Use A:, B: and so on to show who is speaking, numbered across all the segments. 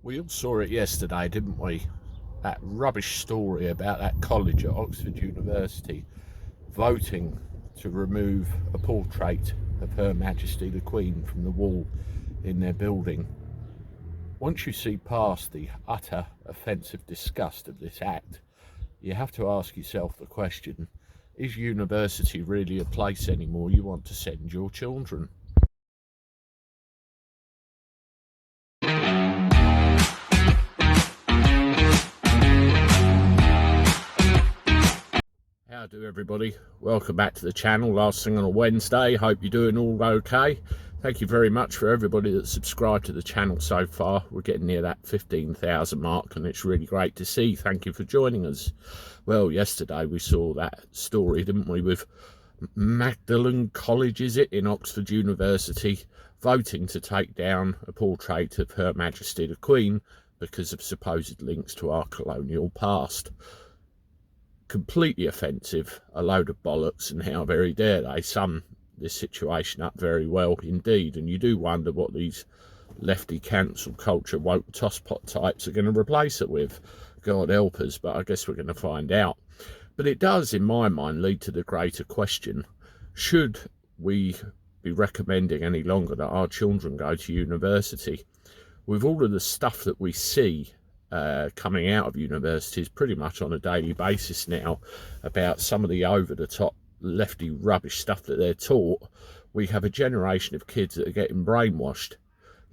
A: We all saw it yesterday, didn't we? That rubbish story about that college at Oxford University voting to remove a portrait of Her Majesty the Queen from the wall in their building. Once you see past the utter offensive disgust of this act, you have to ask yourself the question, is university really a place anymore you want to send your children? How do everybody? Welcome back to the channel. Last thing on a Wednesday. Hope you're doing all okay. Thank you very much for everybody that's subscribed to the channel so far. We're getting near that 15,000 mark and it's really great to see. Thank you for joining us. Well, yesterday we saw that story, didn't we, with Magdalen College, is it, in Oxford University, voting to take down a portrait of Her Majesty the Queen because of supposed links to our colonial past. Completely offensive, a load of bollocks, and how very dare they sum this situation up very well indeed. And you do wonder what these lefty cancel culture woke tosspot types are going to replace it with. God help us, but I guess we're going to find out. But it does, in my mind, lead to the greater question: should we be recommending any longer that our children go to university? With all of the stuff that we see coming out of universities pretty much on a daily basis now about some of the over-the-top lefty rubbish stuff that they're taught, we have a generation of kids that are getting brainwashed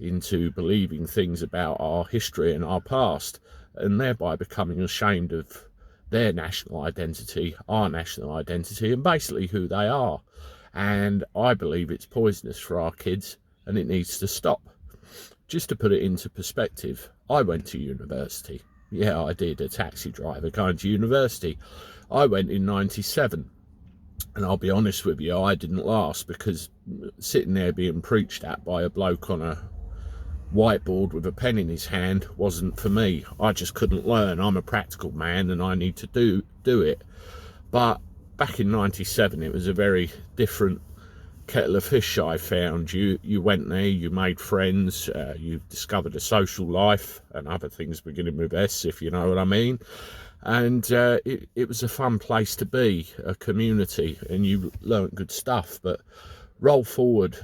A: into believing things about our history and our past, and thereby becoming ashamed of their national identity, our national identity, and basically who they are. And I believe it's poisonous for our kids and it needs to stop. Just to put it into perspective, I went to university. Yeah, I did, a taxi driver going to university. I went in 97. And I'll be honest with you, I didn't last, because sitting there being preached at by a bloke on a whiteboard with a pen in his hand wasn't for me. I just couldn't learn. I'm a practical man and I need to do it. But back in 97, it was a very different kettle of fish. I found you went there, you made friends, you discovered a social life and other things beginning with S, if you know what I mean. And it was a fun place to be, a community, and you learnt good stuff. But roll forward,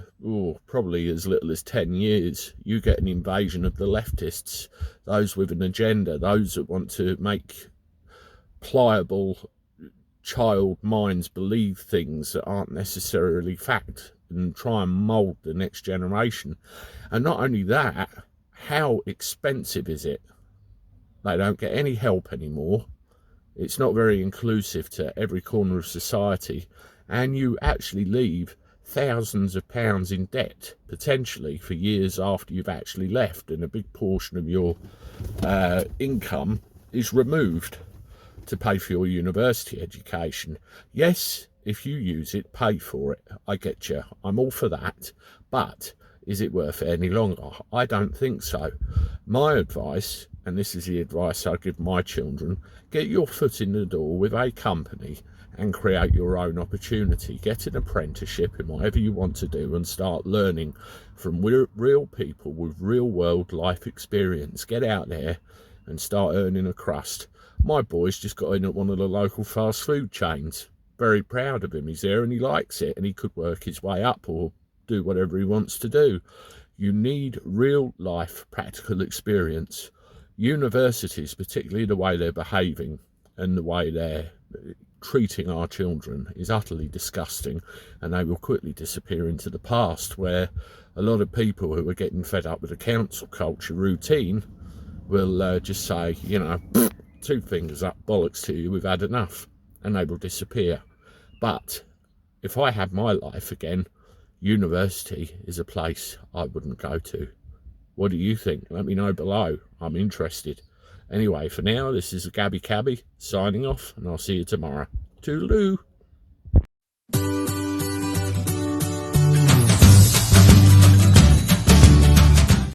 A: probably as little as 10 years, you get an invasion of the leftists, those with an agenda, those that want to make pliable child minds believe things that aren't necessarily fact and try and mould the next generation. And not only that, how expensive is it? They don't get any help anymore. It's not very inclusive to every corner of society, and you actually leave thousands of pounds in debt potentially for years after you've actually left, and a big portion of your income is removed to pay for your university education. Yes, if you use it, pay for it. I get you. I'm all for that. But is it worth it any longer? I don't think so. My advice, and this is the advice I give my children, get your foot in the door with a company and create your own opportunity. Get an apprenticeship in whatever you want to do and start learning from real people with real world life experience. Get out there and start earning a crust. My boy's just got in at one of the local fast food chains. Very proud of him. He's there and he likes it, and he could work his way up or do whatever he wants to do. You need real life practical experience. Universities, particularly the way they're behaving and the way they're treating our children, is utterly disgusting, and they will quickly disappear into the past, where a lot of people who are getting fed up with the council culture routine will just say, you know, two fingers up, bollocks to you, we've had enough, and they will disappear. But if I had my life again, university is a place I wouldn't go to. What do you think? Let me know below. I'm interested. Anyway, for now, this is Gabby Cabby signing off, and I'll see you tomorrow. Toodaloo.